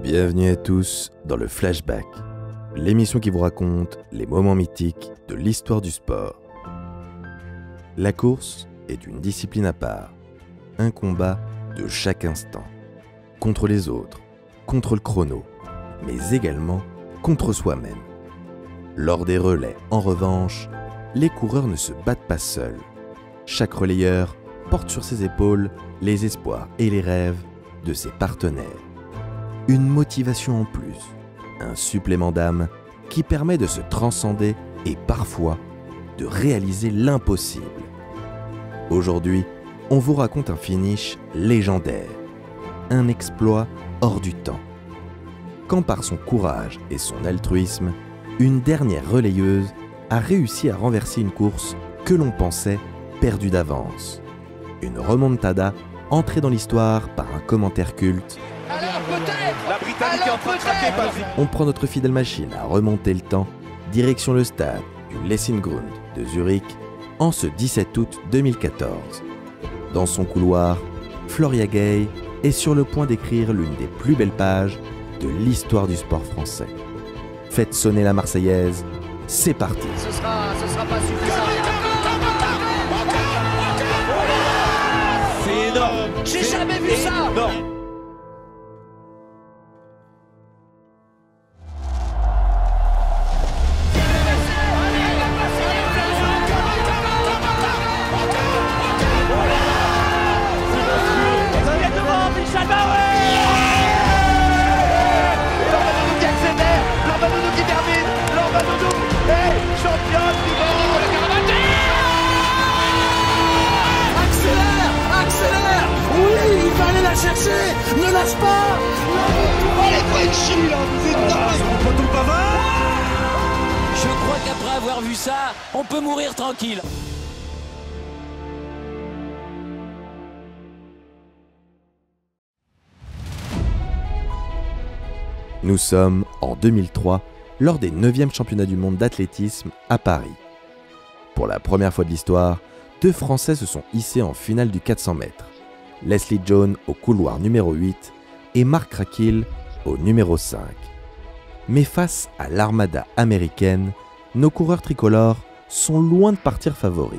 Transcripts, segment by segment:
Bienvenue à tous dans le Flashback, l'émission qui vous raconte les moments mythiques de l'histoire du sport. La course est une discipline à part, un combat de chaque instant, contre les autres, contre le chrono, mais également contre soi-même. Lors des relais, en revanche, les coureurs ne se battent pas seuls. Chaque relayeur porte sur ses épaules les espoirs et les rêves de ses partenaires. Une motivation en plus, un supplément d'âme qui permet de se transcender et parfois de réaliser l'impossible. Aujourd'hui, on vous raconte un finish légendaire, un exploit hors du temps. Quand par son courage et son altruisme, une dernière relayeuse a réussi à renverser une course que l'on pensait perdue d'avance. Une remontada entrée dans l'histoire par un commentaire culte. Alors peut-être la Britannique est en train de craquer, Patrick. On prend notre fidèle machine à remonter le temps, direction le stade du Lessingrund de Zurich, en ce 17 août 2014. Dans son couloir, Floria Gay est sur le point d'écrire l'une des plus belles pages de l'histoire du sport français. Faites sonner la Marseillaise, c'est parti. Ce sera pas suffisant. C'est énorme. J'ai jamais vu ça. Non. Chercher, ne lâche pas. Oh les Frenchies là, vous êtes dingues. Je crois qu'après avoir vu ça, on peut mourir tranquille. Nous sommes en 2003, lors des 9e championnats du monde d'athlétisme à Paris. Pour la première fois de l'histoire, deux Français se sont hissés en finale du 400 mètres. Leslie Jones au couloir numéro 8 et Mark Raquille au numéro 5. Mais face à l'armada américaine, nos coureurs tricolores sont loin de partir favoris.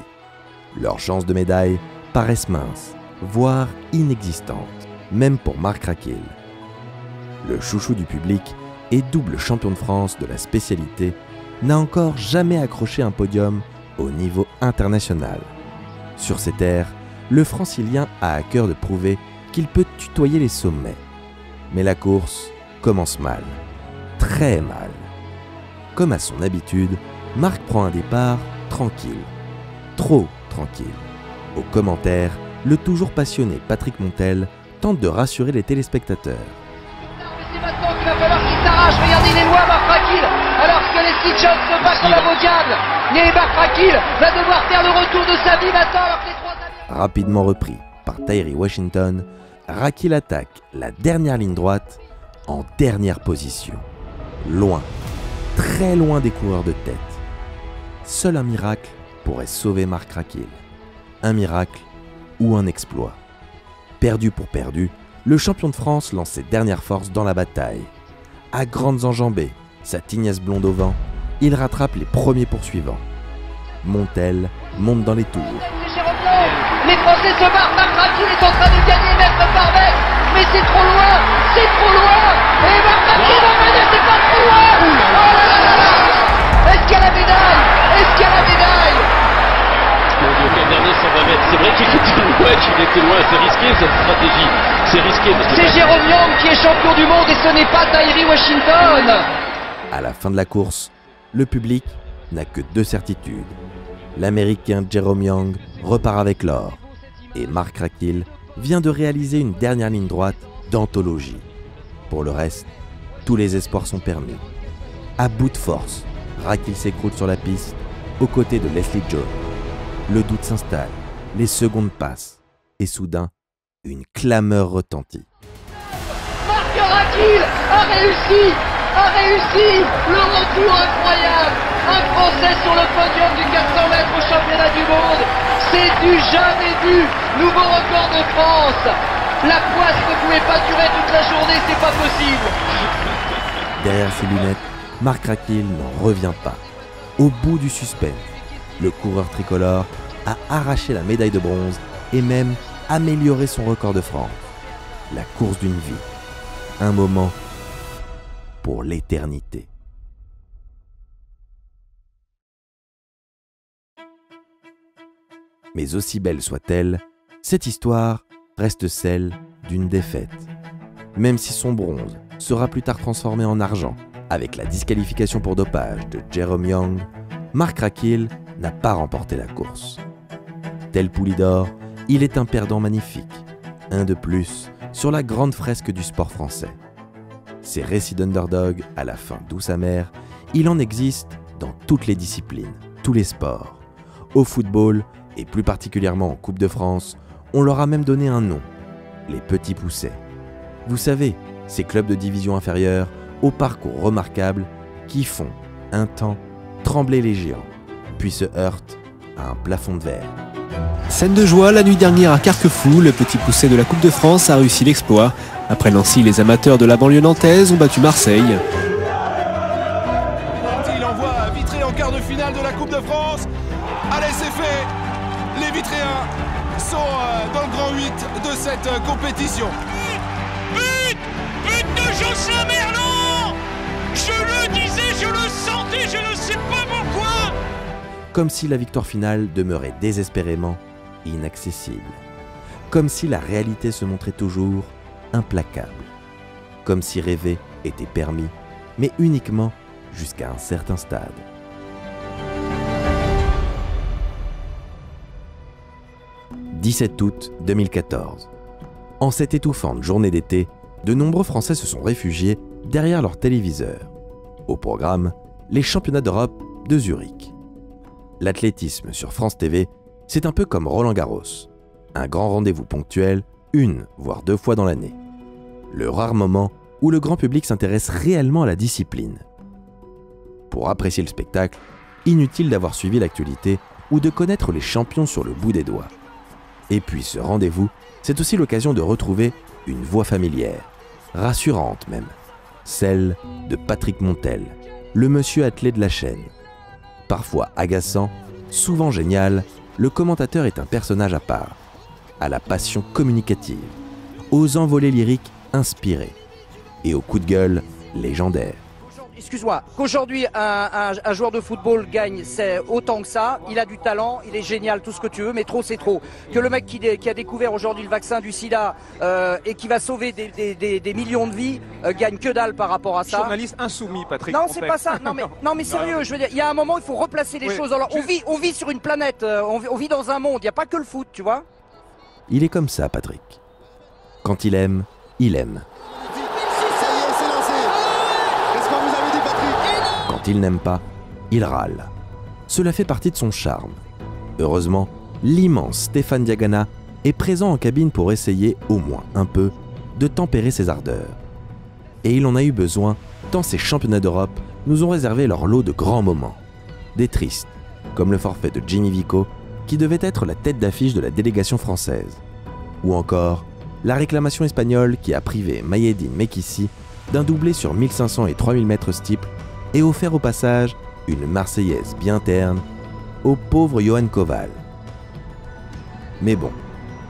Leurs chances de médaille paraissent minces, voire inexistantes, même pour Mark Raquille. Le chouchou du public et double champion de France de la spécialité n'a encore jamais accroché un podium au niveau international. Sur ces terres, le Francilien a à cœur de prouver qu'il peut tutoyer les sommets. Mais la course commence mal, très mal. Comme à son habitude, Marc prend un départ tranquille, trop tranquille. Au commentaire, le toujours passionné Patrick Montel tente de rassurer les téléspectateurs. C'est maintenant qu'il va falloir qu'il s'arrache. Regardez les lois, Mark Raquille. Alors que Leslie Jones se bat comme un beau diable. Mais Mark Raquille va devoir faire le retour de sa vie maintenant alors que les trois... Rapidement repris par Tyree Washington, Raquille attaque la dernière ligne droite en dernière position. Loin, très loin des coureurs de tête. Seul un miracle pourrait sauver Mark Raquille. Un miracle ou un exploit. Perdu pour perdu, le champion de France lance ses dernières forces dans la bataille. À grandes enjambées, sa tignasse blonde au vent, il rattrape les premiers poursuivants. Montel monte dans les tours. Les Français se battent, Mark Raquille est en train de gagner mètre par mètre, mais c'est trop loin, et Mark Raquille va mener, c'est pas trop loin. Oh là là là. Est-ce qu'il y a la médaille? Mon Dieu, le dernier 120 mètres, c'est vrai qu'il était loin, c'est risqué cette stratégie, c'est risqué. C'est Jérôme Young qui est champion du monde et ce n'est pas Tyree Washington. À la fin de la course, le public n'a que deux certitudes. L'Américain Jérôme Young repart avec l'or et Mark Raquille vient de réaliser une dernière ligne droite d'anthologie. Pour le reste, tous les espoirs sont permis. À bout de force, Raquille s'écroule sur la piste aux côtés de Leslie Jones. Le doute s'installe, les secondes passent et soudain, une clameur retentit. Mark Raquille a réussi le retour incroyable. Un Français sur le podium du 400 mètres au championnat du monde. C'est du jamais vu. Nouveau record de France. La poisse ne pouvait pas durer toute la journée, c'est pas possible. Derrière ses lunettes, Marc Raquil n'en revient pas. Au bout du suspense, le coureur tricolore a arraché la médaille de bronze et même amélioré son record de France. La course d'une vie. Un moment pour l'éternité. Mais aussi belle soit-elle, cette histoire reste celle d'une défaite. Même si son bronze sera plus tard transformé en argent avec la disqualification pour dopage de Jerome Young, Marc Raquil n'a pas remporté la course. Tel Poulidor, il est un perdant magnifique, un de plus sur la grande fresque du sport français. Ces récits d'underdog à la fin douce amère, il en existe dans toutes les disciplines, tous les sports. Au football, et plus particulièrement en Coupe de France, on leur a même donné un nom, les Petits Poussets. Vous savez, ces clubs de division inférieure au parcours remarquable qui font, un temps, trembler les géants, puis se heurtent à un plafond de verre. Scène de joie la nuit dernière à Carquefou, le Petit Pousset de la Coupe de France a réussi l'exploit. Après Nancy, les amateurs de la banlieue nantaise ont battu Marseille. Il envoie Vitré en quart de finale de la Coupe de France. Allez, c'est fait. Les Vitréens sont dans le grand 8 de cette compétition. But de Jocelyn Merlan. Je le disais, je le sentais, je ne sais pas pourquoi. Comme si la victoire finale demeurait désespérément inaccessible. Comme si la réalité se montrait toujours implacable. Comme si rêver était permis, mais uniquement jusqu'à un certain stade. « 17 août 2014. En cette étouffante journée d'été, de nombreux Français se sont réfugiés derrière leur téléviseur. Au programme, les championnats d'Europe de Zurich. L'athlétisme sur France TV, c'est un peu comme Roland-Garros. Un grand rendez-vous ponctuel, une, voire deux fois dans l'année. Le rare moment où le grand public s'intéresse réellement à la discipline. Pour apprécier le spectacle, inutile d'avoir suivi l'actualité ou de connaître les champions sur le bout des doigts. Et puis ce rendez-vous, c'est aussi l'occasion de retrouver une voix familière, rassurante même, celle de Patrick Montel, le monsieur attelé de la chaîne. Parfois agaçant, souvent génial, le commentateur est un personnage à part, à la passion communicative, aux envolées lyriques inspirées et aux coups de gueule légendaires. Excuse-moi, qu'aujourd'hui un joueur de football gagne, c'est autant que ça, il a du talent, il est génial, tout ce que tu veux, mais trop c'est trop. Que le mec qui a découvert aujourd'hui le vaccin du sida et qui va sauver des millions de vies gagne que dalle par rapport à ça. Journaliste insoumis, Patrick. Non, c'est pas ça. Non mais sérieux, je veux dire, il y a un moment, il faut replacer les choses. Alors, on vit sur une planète, on vit dans un monde, il n'y a pas que le foot, tu vois. Il est comme ça, Patrick. Quand il aime, il aime. Quand il n'aime pas, il râle. Cela fait partie de son charme. Heureusement, l'immense Stéphane Diagana est présent en cabine pour essayer, au moins un peu, de tempérer ses ardeurs. Et il en a eu besoin, tant ces championnats d'Europe nous ont réservé leur lot de grands moments. Des tristes, comme le forfait de Jimmy Vico, qui devait être la tête d'affiche de la délégation française. Ou encore, la réclamation espagnole qui a privé Mayedine Mekissi d'un doublé sur 1500 et 3000 mètres steeple et offert au passage une Marseillaise bien terne au pauvre Johan Koval. Mais bon,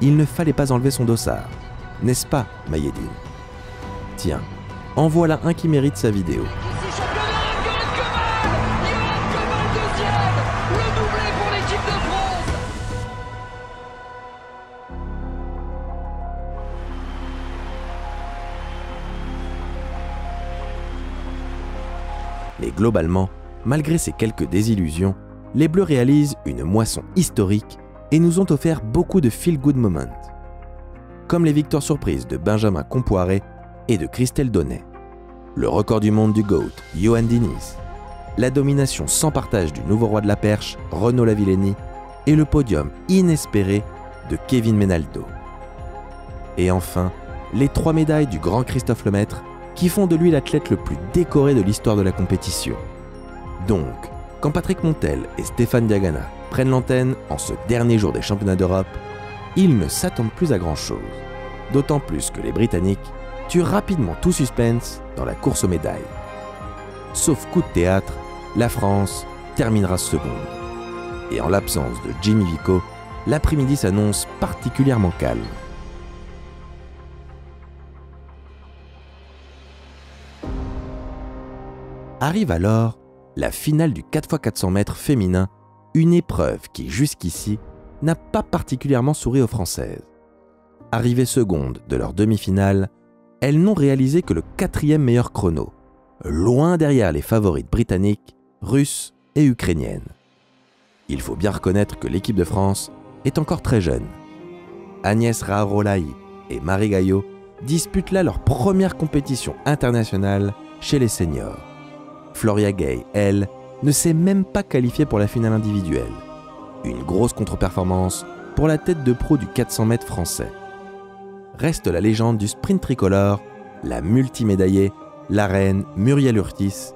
il ne fallait pas enlever son dossard, n'est-ce pas, Mayedine? Tiens, en voilà un qui mérite sa vidéo. Mais globalement, malgré ces quelques désillusions, les Bleus réalisent une moisson historique et nous ont offert beaucoup de feel-good moments. Comme les victoires surprises de Benjamin Compoiré et de Christelle Donnet, le record du monde du GOAT, Johan Diniz, la domination sans partage du nouveau roi de la perche, Renaud Lavillenie, et le podium inespéré de Kevin Menaldo. Et enfin, les 3 médailles du grand Christophe Lemaître qui font de lui l'athlète le plus décoré de l'histoire de la compétition. Donc, quand Patrick Montel et Stéphane Diagana prennent l'antenne en ce dernier jour des championnats d'Europe, ils ne s'attendent plus à grand-chose. D'autant plus que les Britanniques tuent rapidement tout suspense dans la course aux médailles. Sauf coup de théâtre, la France terminera seconde. Et en l'absence de Jimmy Vico, l'après-midi s'annonce particulièrement calme. Arrive alors la finale du 4x400 mètres féminin, une épreuve qui, jusqu'ici, n'a pas particulièrement souri aux Françaises. Arrivées secondes de leur demi-finale, elles n'ont réalisé que le 4e meilleur chrono, loin derrière les favorites britanniques, russes et ukrainiennes. Il faut bien reconnaître que l'équipe de France est encore très jeune. Agnès Raharolahi et Marie Gayot disputent là leur première compétition internationale chez les seniors. Floria Gay, elle, ne s'est même pas qualifiée pour la finale individuelle. Une grosse contre-performance pour la tête de pro du 400 mètres français. Reste la légende du sprint tricolore, la multimédaillée, la reine Muriel Urtis,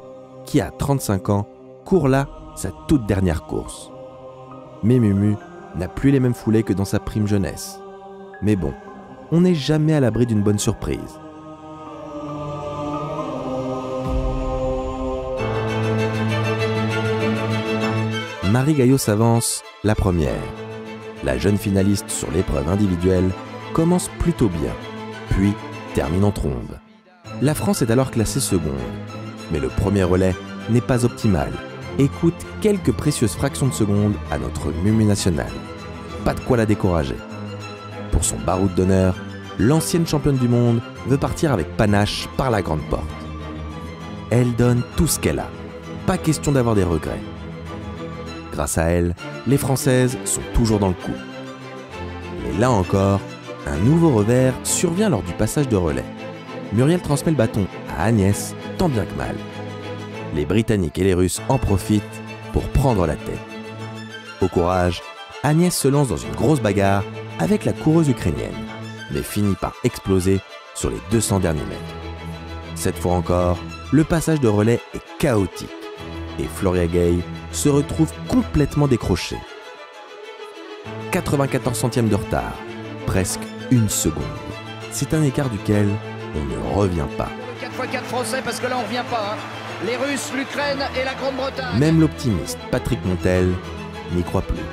qui à 35 ans court là sa toute dernière course. Mais Mumu n'a plus les mêmes foulées que dans sa prime jeunesse. Mais bon, on n'est jamais à l'abri d'une bonne surprise. Marie Gayot s'avance la première. La jeune finaliste sur l'épreuve individuelle commence plutôt bien, puis termine en trombe. La France est alors classée seconde, mais le premier relais n'est pas optimal et coûte quelques précieuses fractions de seconde à notre Mumu nationale. Pas de quoi la décourager. Pour son baroud d'honneur, l'ancienne championne du monde veut partir avec panache par la grande porte. Elle donne tout ce qu'elle a, pas question d'avoir des regrets. Grâce à elle, les Françaises sont toujours dans le coup. Mais là encore, un nouveau revers survient lors du passage de relais. Muriel transmet le bâton à Agnès, tant bien que mal. Les Britanniques et les Russes en profitent pour prendre la tête. Au courage, Agnès se lance dans une grosse bagarre avec la coureuse ukrainienne, mais finit par exploser sur les 200 derniers mètres. Cette fois encore, le passage de relais est chaotique et Floria Gay se retrouve complètement décrochée. 94 centièmes de retard, presque une seconde. C'est un écart duquel on ne revient pas. 4x4 français parce que là on revient pas. Les Russes, l'Ukraine et la Grande-Bretagne. Même l'optimiste Patrick Montel n'y croit plus.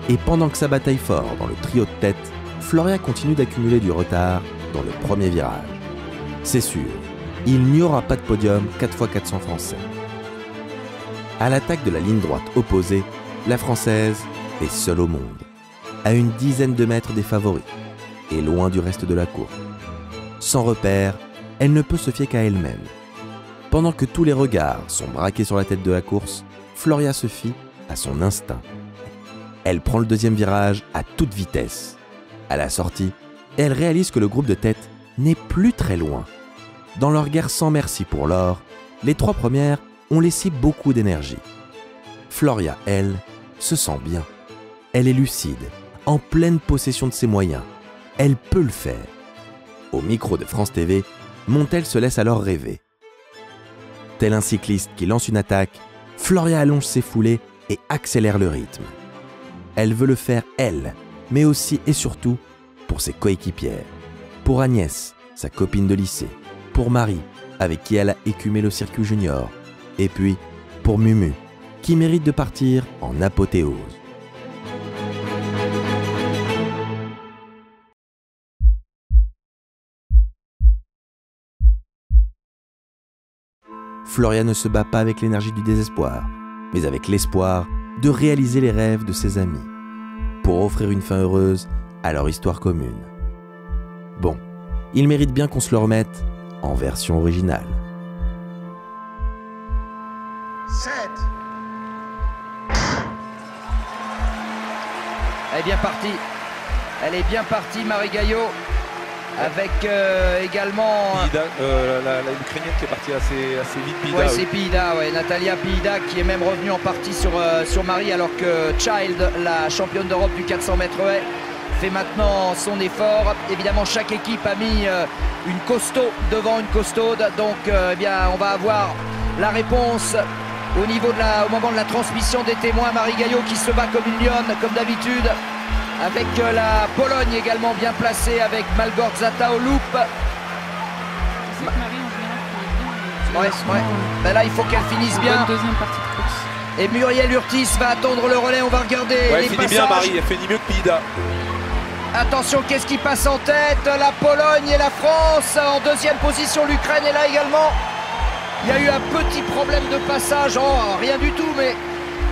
Et pendant que ça bataille fort dans le trio de tête, Floria continue d'accumuler du retard dans le premier virage. C'est sûr, il n'y aura pas de podium 4x400 français. À l'attaque de la ligne droite opposée, la Française est seule au monde, à une dizaine de mètres des favoris, et loin du reste de la course. Sans repère, elle ne peut se fier qu'à elle-même. Pendant que tous les regards sont braqués sur la tête de la course, Floria se fie à son instinct. Elle prend le deuxième virage à toute vitesse. À la sortie, elle réalise que le groupe de tête n'est plus très loin. Dans leur guerre sans merci pour l'or, les trois premières ont laissé beaucoup d'énergie. Floria, elle, se sent bien. Elle est lucide, en pleine possession de ses moyens. Elle peut le faire. Au micro de France TV, Montel se laisse alors rêver. Tel un cycliste qui lance une attaque, Floria allonge ses foulées et accélère le rythme. Elle veut le faire elle, mais aussi et surtout pour ses coéquipières. Pour Agnès, sa copine de lycée. Pour Marie, avec qui elle a écumé le circuit junior. Et puis, pour Mumu, qui mérite de partir en apothéose. Floria ne se bat pas avec l'énergie du désespoir, mais avec l'espoir de réaliser les rêves de ses amis, pour offrir une fin heureuse à leur histoire commune. Bon, il mérite bien qu'on se le remette en version originale. 7. Elle est bien partie. Elle est bien partie, Marie Gayot. Avec également... Pihida, la Ukrainienne qui est partie assez vite. Pihida, ouais, c'est Pihida, ouais. Natalia Pihida qui est même revenue en partie sur Marie, alors que Child, la championne d'Europe du 400 mètres haies, fait maintenant son effort. Évidemment, chaque équipe a mis une costaud devant une costaude. Donc, eh bien, on va avoir la réponse au moment de la transmission des témoins. Marie Gayot qui se bat comme une lionne, comme d'habitude. avec la Pologne également bien placée avec Malgorzata au loop. Ouais. Ben là, il faut qu'elle finisse bien. Deuxième partie de course. Et Muriel Urtis va attendre le relais. On va regarder Ouais, les elle finit passages. bien, Marie. Elle fait ni mieux que Pida. Attention, qu'est-ce qui passe en tête? La Pologne et la France. En deuxième position, l'Ukraine est là également. Il y a eu un petit problème de passage. Oh, rien du tout, mais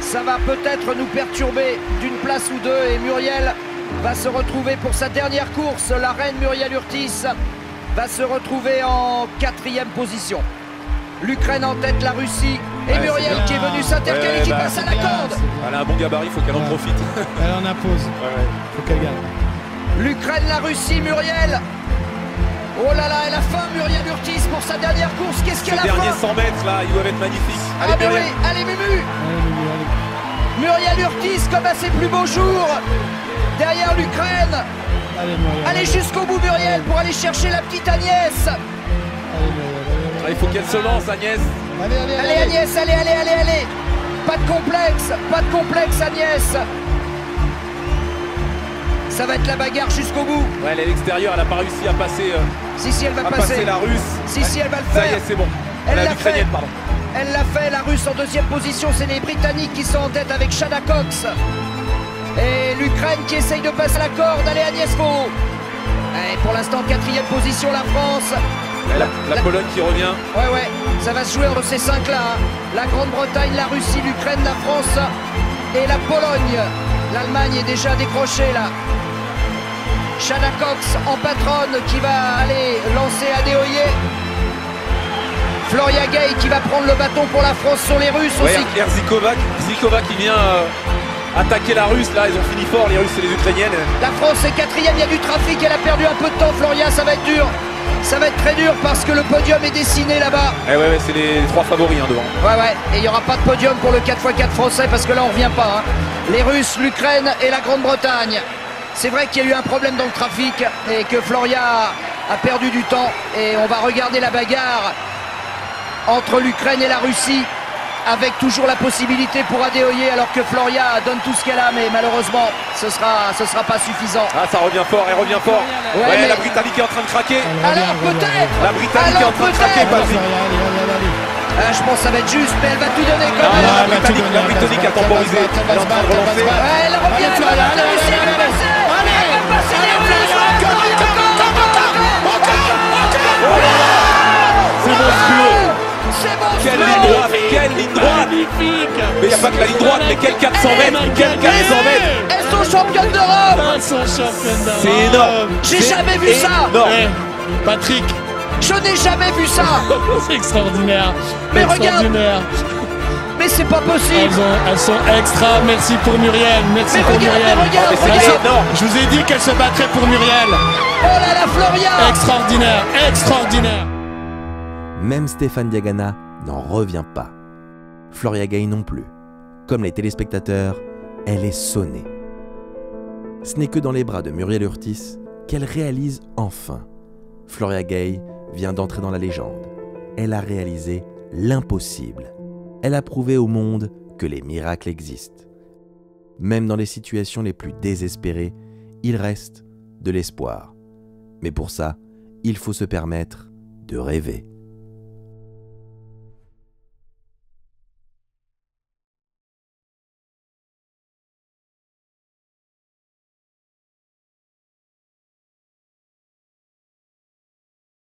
ça va peut-être nous perturber d'une place ou deux. Et Muriel va se retrouver pour sa dernière course. La reine Muriel Urtis va se retrouver en 4e position. L'Ukraine en tête, la Russie et Muriel qui est venue s'intercaler, qui passe à la corde. Elle a un bon gabarit, il faut qu'elle en profite. Elle en impose. Faut qu'elle gagne. L'Ukraine, la Russie, Muriel. Oh là là, elle a faim, Muriel Urtis, pour sa dernière course. Qu'est-ce qu'elle a faim? Les derniers 100 mètres, là, ils doivent être magnifiques. Allez, Ah, mais Muriel. oui, allez, Mumu. Muriel Urtis, comme à ses plus beaux jours. Derrière l'Ukraine. Allez jusqu'au bout, Muriel, pour aller chercher la petite Agnès. Ah, il faut qu'elle se lance, Agnès. Allez, Agnès, allez. Pas de complexe, Agnès. Ça va être la bagarre jusqu'au bout. Ouais, elle est à l'extérieur, elle n'a pas réussi à passer. Si, elle va passer passer. la Russe. Si, elle va le Ça y faire. est, c'est bon. Elle l'a l'Ukrainienne, fait. pardon. Elle l'a fait, la Russe en deuxième position. C'est les Britanniques qui sont en tête avec Shada Cox. Et l'Ukraine qui essaye de passer la corde. Allez, Agnès Faux. Et pour l'instant, 4e position, la France. La Pologne qui revient. Ouais, ça va se jouer entre ces 5-là. La Grande-Bretagne, la Russie, l'Ukraine, la France et la Pologne. L'Allemagne est déjà décrochée là. Shada Cox en patronne qui va aller lancer Adeoye. Floria Gay qui va prendre le bâton pour la France sur les Russes aussi. Zikova qui vient attaquer la Russe. Là, ils ont fini fort, les Russes et les Ukrainiennes. La France est 4e, il y a du trafic, elle a perdu un peu de temps. Floria, ça va être dur. Ça va être très dur parce que le podium est dessiné là-bas. Ouais, c'est les 3 favoris devant. Ouais, et il n'y aura pas de podium pour le 4x4 français parce que là on revient pas. Les Russes, l'Ukraine et la Grande-Bretagne. C'est vrai qu'il y a eu un problème dans le trafic et que Floria a perdu du temps. Et on va regarder la bagarre entre l'Ukraine et la Russie avec toujours la possibilité pour Adeoye alors que Floria donne tout ce qu'elle a, mais malheureusement ce sera pas suffisant. Ah, ça revient fort, elle revient fort. Ouais, mais la Britannique est en train de craquer. Alors peut-être. La Britannique est en train de craquer, Patrick. Je pense que ça va être juste, mais elle va tout donner quand même. La Britannique a temporisé. Elle est en train de relancer. Elle revient, elle va la Russie, elle va passer. Elle va passer les Russes. C'est monstrueux. C'est bon. Quelle ligne droite. Magnifique. Mais il n'y a pas que la ligne droite, mais quel 400 mètres. Quel 400 mètres. Elles sont championnes d'Europe. Elles sont championnes d'Europe. C'est énorme. J'ai jamais vu ça. Patrick, Je n'ai jamais vu ça. c'est extraordinaire. Mais regarde. Extraordinaire. Mais c'est pas possible. Elles sont extra. Merci pour Muriel. Merci pour Muriel. Regarde. Je vous ai dit qu'elle se battrait pour Muriel. Oh là là, Floria. Extraordinaire. Même Stéphane Diagana n'en revient pas. Floria Gay non plus. Comme les téléspectateurs, elle est sonnée. Ce n'est que dans les bras de Muriel Urtis qu'elle réalise enfin. Floria Gay vient d'entrer dans la légende. Elle a réalisé l'impossible. Elle a prouvé au monde que les miracles existent. Même dans les situations les plus désespérées, il reste de l'espoir. Mais pour ça, il faut se permettre de rêver.